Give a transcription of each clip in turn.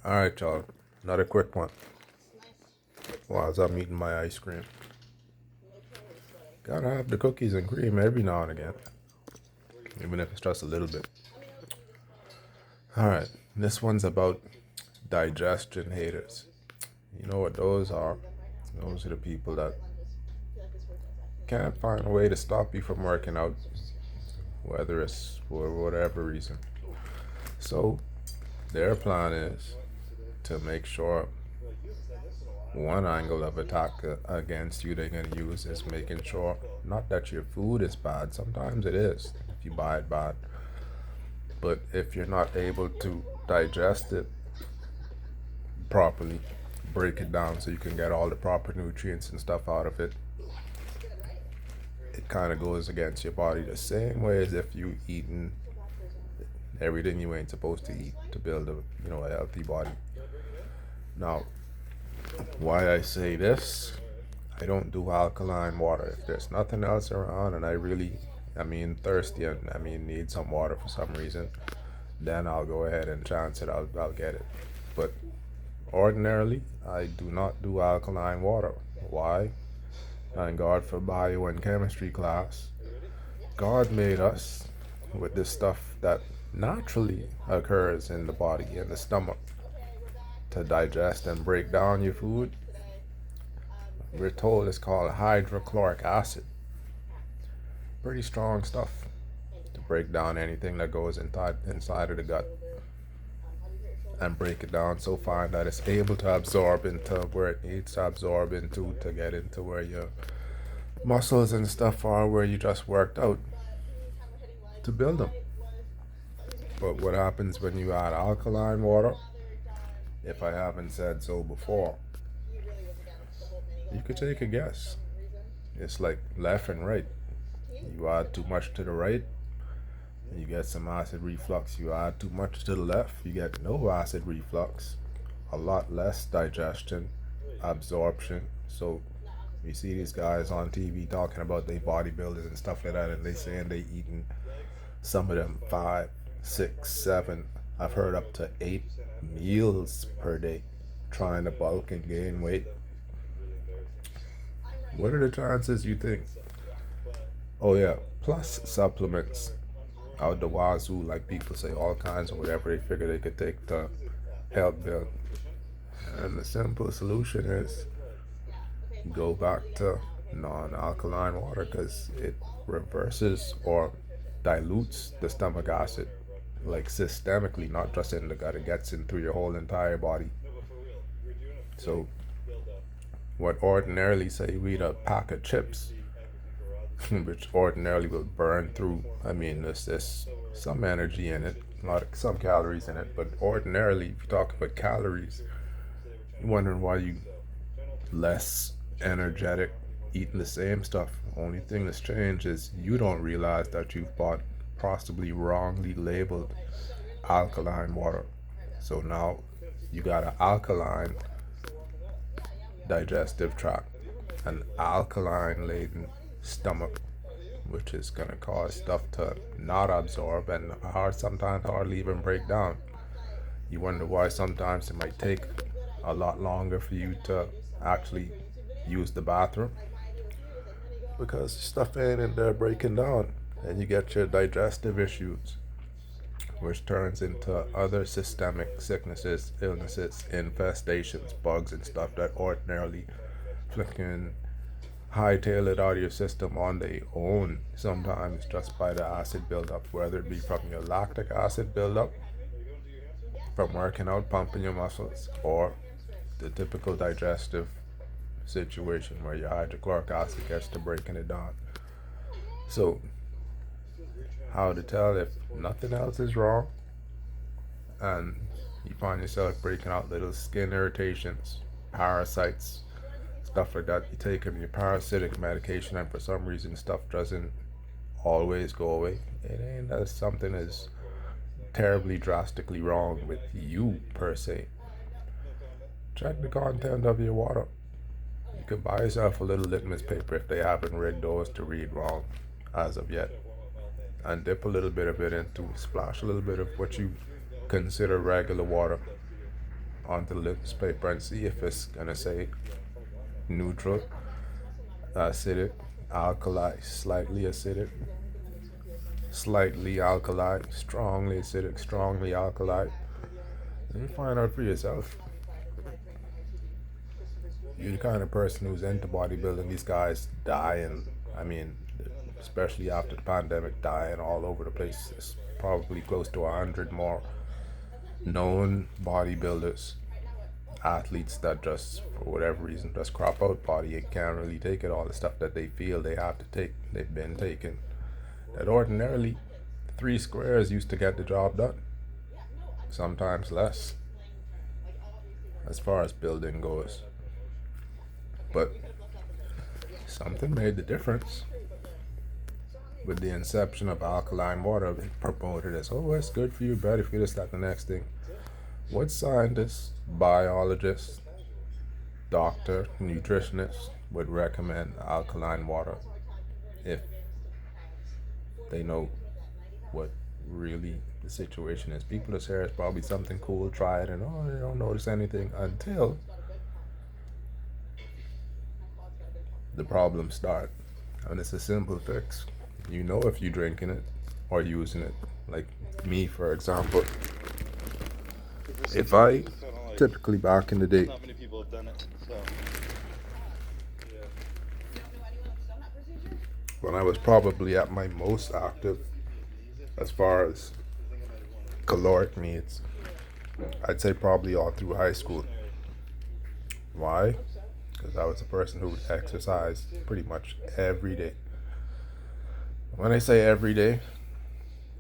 All right, y'all. Another quick one. While I'm eating my ice cream, gotta have the cookies and cream every now and again, even if it's just a little bit. All right, this one's about digestion haters. You know what those are? Those are the people that can't find a way to stop you from working out, whether it's for whatever reason. So their plan is to make sure one angle of attack against you they're going to use is making sure not that your food is bad. Sometimes it is if you buy it bad, but if you're not able to digest it properly, break it down so you can get all the proper nutrients and stuff out of it, it kind of goes against your body the same way as if you eating everything you ain't supposed to eat to build a healthy body. Now, why I say this, I don't do alkaline water. If there's nothing else around and thirsty and need some water for some reason, then I'll go ahead and chance it. I'll get it. But ordinarily, I do not do alkaline water. Why? Thank God for bio and chemistry class. God made us with this stuff that naturally occurs in the body, in the stomach, to digest and break down your food. We're told it's called hydrochloric acid. Pretty strong stuff to break down anything that goes inside of the gut and break it down so fine that it's able to absorb into where it needs to absorb into to get into where your muscles and stuff are, where you just worked out to build them. But what happens when you add alkaline water, if I haven't said so before, you could take a guess. It's like left and right. You add too much to the right, you get some acid reflux. You add too much to the left, you get no acid reflux, a lot less digestion, absorption. So you see these guys on TV talking about they bodybuilders and stuff like that, and they saying they eating, some of them 5, 6, 7, I've heard up to 8 meals per day, trying to bulk and gain weight. What are the chances you think? Oh yeah, plus supplements out the wazoo, like people say, all kinds of whatever they figure they could take to help build. And the simple solution is go back to non-alkaline water, because it reverses or dilutes the stomach acid, like systemically, not just in the gut. It gets in through your whole entire body. So what ordinarily, say we eat a pack of chips, which ordinarily will burn through, there's some energy in it, some calories in it, but ordinarily, if you talk about calories, you're wondering why you less energetic eating the same stuff. Only thing that's changed is you don't realize that you've bought possibly wrongly labeled alkaline water. So now you got an alkaline digestive tract, an alkaline laden stomach, which is going to cause stuff to not absorb and sometimes hardly even break down. You wonder why sometimes it might take a lot longer for you to actually use the bathroom, because stuff ain't in there breaking down, and you get your digestive issues, which turns into other systemic sicknesses, illnesses, infestations, bugs and stuff that ordinarily flicking hightail it out of your system on their own, sometimes just by the acid buildup, whether it be from your lactic acid buildup from working out, pumping your muscles, or the typical digestive situation where your hydrochloric acid gets to breaking it down. So how to tell if nothing else is wrong and you find yourself breaking out little skin irritations, parasites, stuff like that? You take your parasitic medication and for some reason stuff doesn't always go away. It ain't that something is terribly drastically wrong with you per se. Check the content of your water. You could buy yourself a little litmus paper if they haven't read those to read wrong as of yet, and dip a little bit of it into, splash a little bit of what you consider regular water onto the litmus paper and see if it's gonna say neutral, acidic, alkali, slightly acidic, slightly alkali, strongly acidic, strongly alkali. And you find out for yourself. You're the kind of person who's into bodybuilding. These guys dying. I mean, especially after the pandemic, dying all over the place. There's probably close to 100 more known bodybuilders, athletes that just, for whatever reason, just crop out body and can't really take it. All the stuff that they feel they have to take, they've been taking. That ordinarily 3 squares used to get the job done. Sometimes less, as far as building goes. But something made the difference with the inception of alkaline water being promoted as, oh, it's good for you, better for you, this, that, the next thing. What scientist, biologist, doctor, nutritionist would recommend alkaline water if they know what really the situation is? People just hear it's probably something cool, try it, and oh, they don't notice anything until the problems start. And it's a simple fix. You know if you're drinking it or using it. Like me, for example. If I, typically back in the day, Not many people have done it, so. when I was probably at my most active as far as caloric needs, I'd say probably all through high school. Why? Because I was a person who exercised pretty much every day. When I say every day,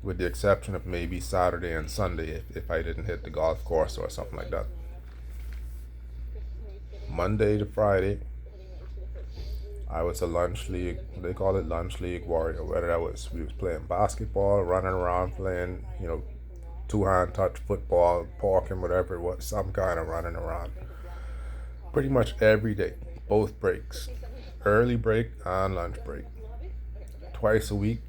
with the exception of maybe Saturday and Sunday if I didn't hit the golf course or something like that. Monday to Friday, I was a lunch league, they call it lunch league warrior, whether that was, we was playing basketball, running around, playing, two-hand touch football, parking, whatever it was, some kind of running around. Pretty much every day, both breaks, early break and lunch break. Twice a week,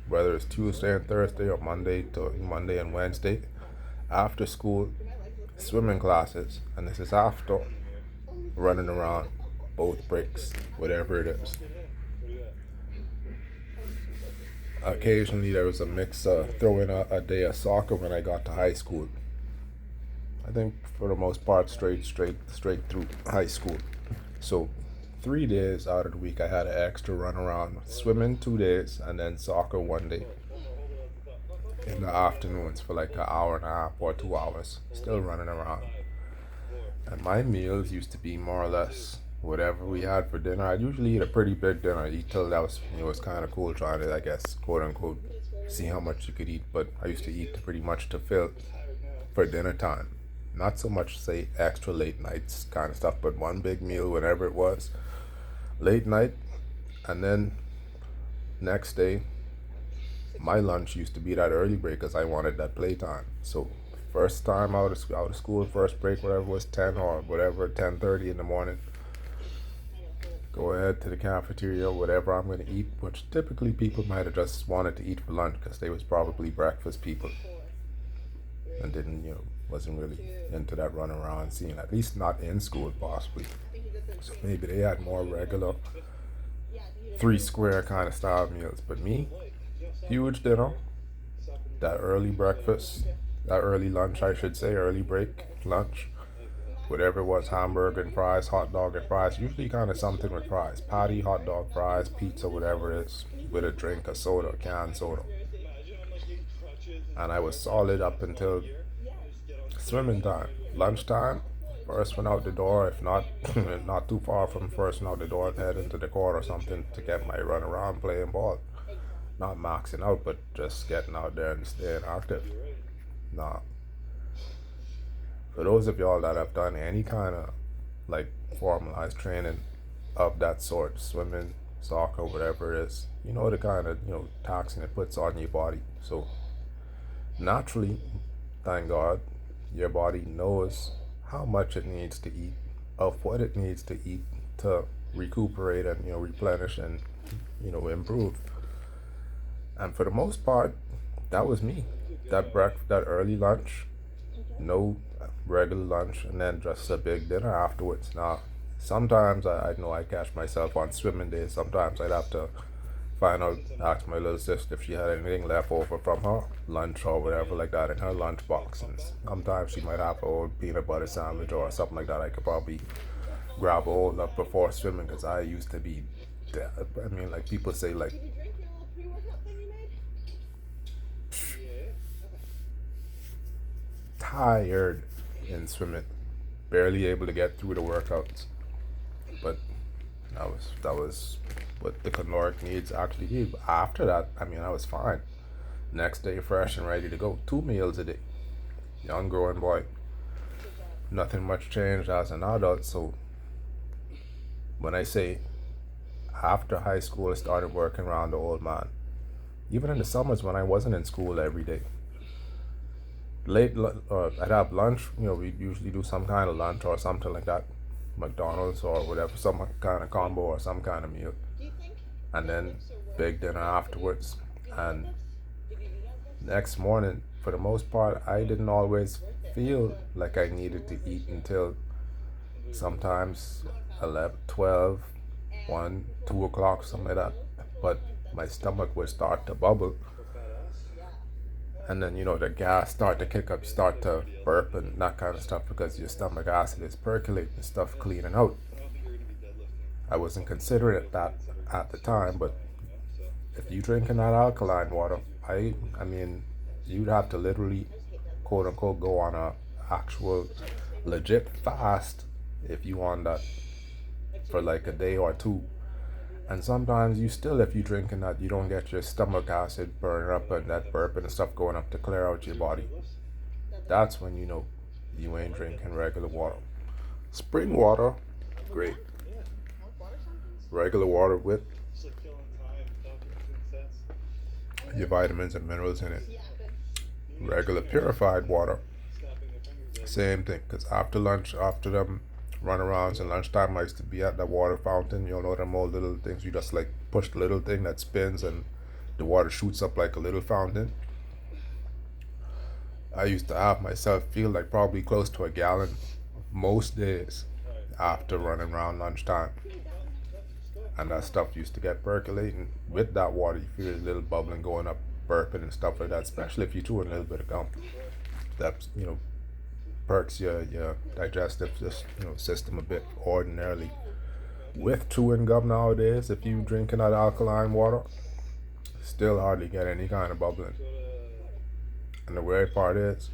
whether it's Tuesday and Thursday or Monday and Wednesday, after school, swimming classes, and this is after running around, both breaks, whatever it is. Occasionally there was a mix, throw in a day of soccer when I got to high school. I think for the most part straight through high school. So 3 days out of the week I had an extra run around, swimming 2 days and then soccer 1 day. In the afternoons for like an hour and a half or 2 hours, still running around. And my meals used to be more or less whatever we had for dinner. I'd usually eat a pretty big dinner. I'd eat till that was, it was kind of cool trying to, I guess, quote unquote, see how much you could eat. But I used to eat pretty much to fill for dinner time. Not so much, say, extra late nights kind of stuff, but one big meal, whatever it was, late night. And then next day, my lunch used to be that early break because I wanted that playtime. So first time out of school, first break, whatever was 10 or whatever, 10:30 in the morning, go ahead to the cafeteria, whatever I'm going to eat, which typically people might have just wanted to eat for lunch because they was probably breakfast people and didn't, wasn't really into that run around scene, at least not in school possibly. So maybe they had more regular 3 square kind of style meals. But me, huge dinner, that early breakfast, that early lunch I should say, early break, lunch, whatever it was, hamburger and fries, hot dog and fries, usually kind of something with fries, patty, hot dog, fries, pizza, whatever it is, with a drink, a soda, a canned soda. And I was solid up until swimming time. Lunchtime, first one out the door, if not not too far from first one out the door, I'd head into the court or something to get my run around playing ball. Not maxing out, but just getting out there and staying active. Nah. For those of y'all that have done any kind of like formalized training of that sort, swimming, soccer, whatever it is, you know the kind of taxing it puts on your body. So naturally, thank God, your body knows how much it needs to eat, of what it needs to eat to recuperate and replenish and improve. And for the most part, that was me. That early lunch, no regular lunch, and then just a big dinner afterwards. Now, sometimes I know I catch myself on swimming days. Sometimes I'd have to find out, ask my little sister if she had anything left over from her lunch or whatever like that in her lunch box. And sometimes she might have an old peanut butter sandwich or something like that. I could probably grab a hold of before swimming because I used to be, I mean, like people say, like tired in swimming, barely able to get through the workouts. But that was what the caloric needs actually need. But after that, I mean, I was fine. Next day, fresh and ready to go. 2 meals a day. Young growing boy. Nothing much changed as an adult. So when I say after high school, I started working around the old man. Even in the summers when I wasn't in school every day. I'd have lunch. We'd usually do some kind of lunch or something like that. McDonald's or whatever, some kind of combo or some kind of meal. And then big dinner afterwards. And next morning, for the most part, I didn't always feel like I needed to eat until sometimes 11, 12, 1, 2 o'clock, something like that. But my stomach would start to bubble. And then, the gas start to kick up, start to burp and that kind of stuff because your stomach acid is percolating stuff, cleaning out. I wasn't considering it that at the time, but if you drinking that alkaline water, I mean, you'd have to literally, quote unquote, go on a actual legit fast if you want that for like a day or two. And sometimes if you drinking that, you don't get your stomach acid burning up and that burping and stuff going up to clear out your body. That's when you know you ain't drinking regular water. Spring water, great. Regular water with your vitamins and minerals in it. Regular purified water, same thing. Because after lunch, after them runarounds and lunchtime, I used to be at the water fountain. Them old little things. You just like push the little thing that spins and the water shoots up like a little fountain. I used to have myself feel like probably close to a gallon most days after running around lunchtime. And that stuff used to get percolating with that water. You feel a little bubbling going up, burping and stuff like that, especially if you chew a little bit of gum. That, perks your digestive system a bit ordinarily. With chewing gum nowadays, if you drinking that alkaline water, still hardly get any kind of bubbling. And the weird part is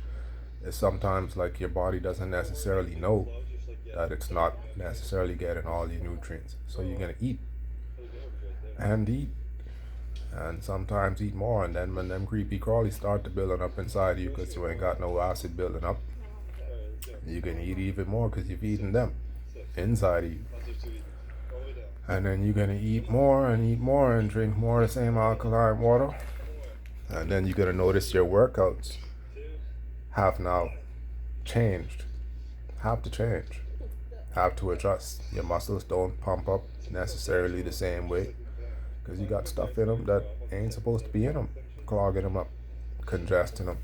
sometimes like your body doesn't necessarily know that it's not necessarily getting all your nutrients. So you're gonna eat and eat and sometimes eat more, and then when them creepy crawlies start to building up inside you because you ain't got no acid building up, you can eat even more because you've eaten them inside of you. And then you're going to eat more and drink more of the same alkaline water. And then you're going to notice your workouts have now changed. Have to change. Have to adjust. Your muscles don't pump up necessarily the same way because you got stuff in them that ain't supposed to be in them. Clogging them up, congesting them,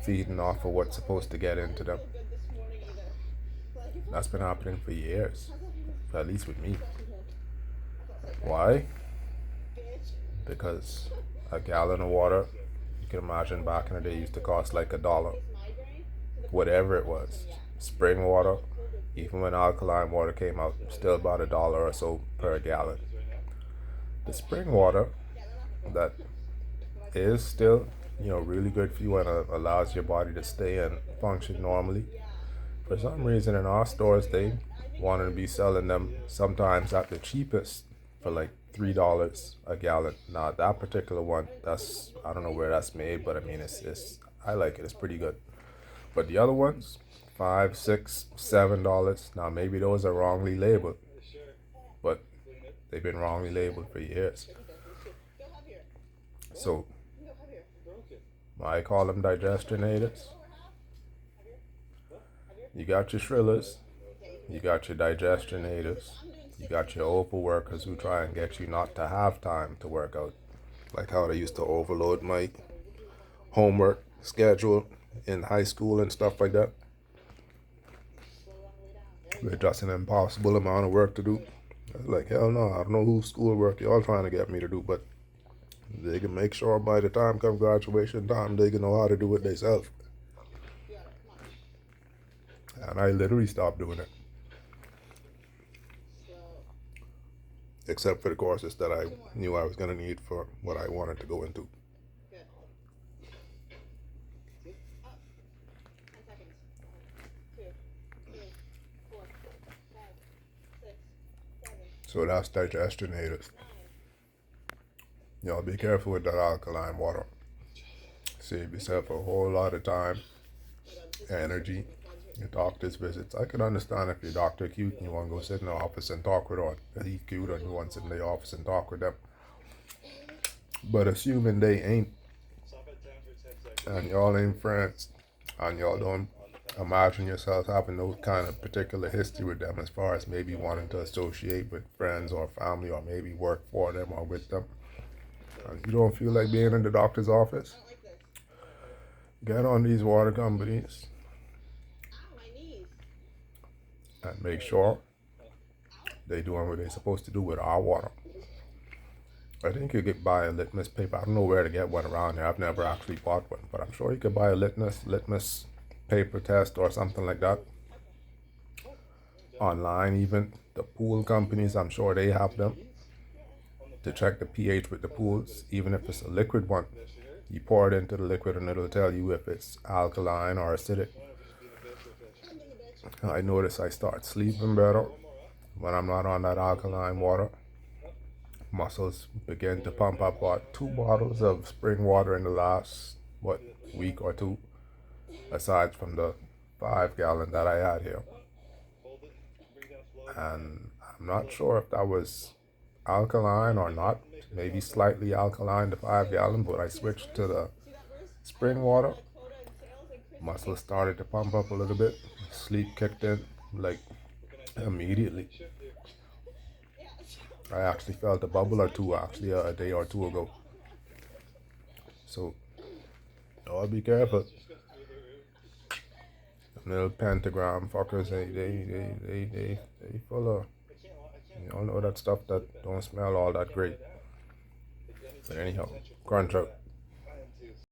feeding off of what's supposed to get into them. That's been happening for years, at least with me. Why? Because a gallon of water, you can imagine back in the day, used to cost like $1. Whatever it was. Spring water, even when alkaline water came out, still about $1 or so per gallon. The spring water that is still, really good for you and allows your body to stay and function normally. For some reason in our stores, they wanted to be selling them sometimes at the cheapest for like $3 a gallon. Now that particular one, I don't know where that's made, but I mean it's I like it. It's pretty good. But the other ones, $5, $6, $7. Now maybe those are wrongly labeled, but they've been wrongly labeled for years. So I call them digestion aiders. You got your shrillers, you got your digestion aiders, you got your overworkers who try and get you not to have time to work out. Like how they used to overload my homework schedule in high school and stuff like that. with just an impossible amount of work to do. I was like, hell no, I don't know whose schoolwork y'all trying to get me to do, but they can make sure by the time come graduation time, they can know how to do it themselves. And I literally stopped doing it. Except for the courses that I knew I was going to need for what I wanted to go into. So that's digestion, haters. Y'all be careful with that alkaline water. Save yourself a whole lot of time, energy, your doctor's visits. I can understand if your doctor cute and you want to go sit in the office and talk with her, or he cute and you want to sit in the office and talk with them. But assuming they ain't, and y'all ain't friends, and y'all don't imagine yourselves having no kind of particular history with them as far as maybe wanting to associate with friends or family or maybe work for them or with them, and you don't feel like being in the doctor's office, get on these water companies and make sure they doing what they're supposed to do with our water. I think you could buy a litmus paper. I don't know where to get one around here. I've never actually bought one, but I'm sure you could buy a litmus paper test or something like that online. Even the pool companies, I'm sure they have them to check the pH with the pools. Even if it's a liquid one, you pour it into the liquid and it'll tell you if it's alkaline or acidic. I notice I start sleeping better when I'm not on that alkaline water. Muscles begin to pump up. About 2 bottles of spring water in the last week or two, aside from the 5 gallon that I had here. And I'm not sure if that was alkaline or not. Maybe slightly alkaline, the 5 gallon, but I switched to the spring water. Muscles started to pump up a little bit. Sleep kicked in like immediately. I actually felt a bubble or two actually a day or two ago. So, y'all be careful. Little pentagram fuckers, they full of, y'all know that stuff that don't smell all that great. But anyhow, crunch out.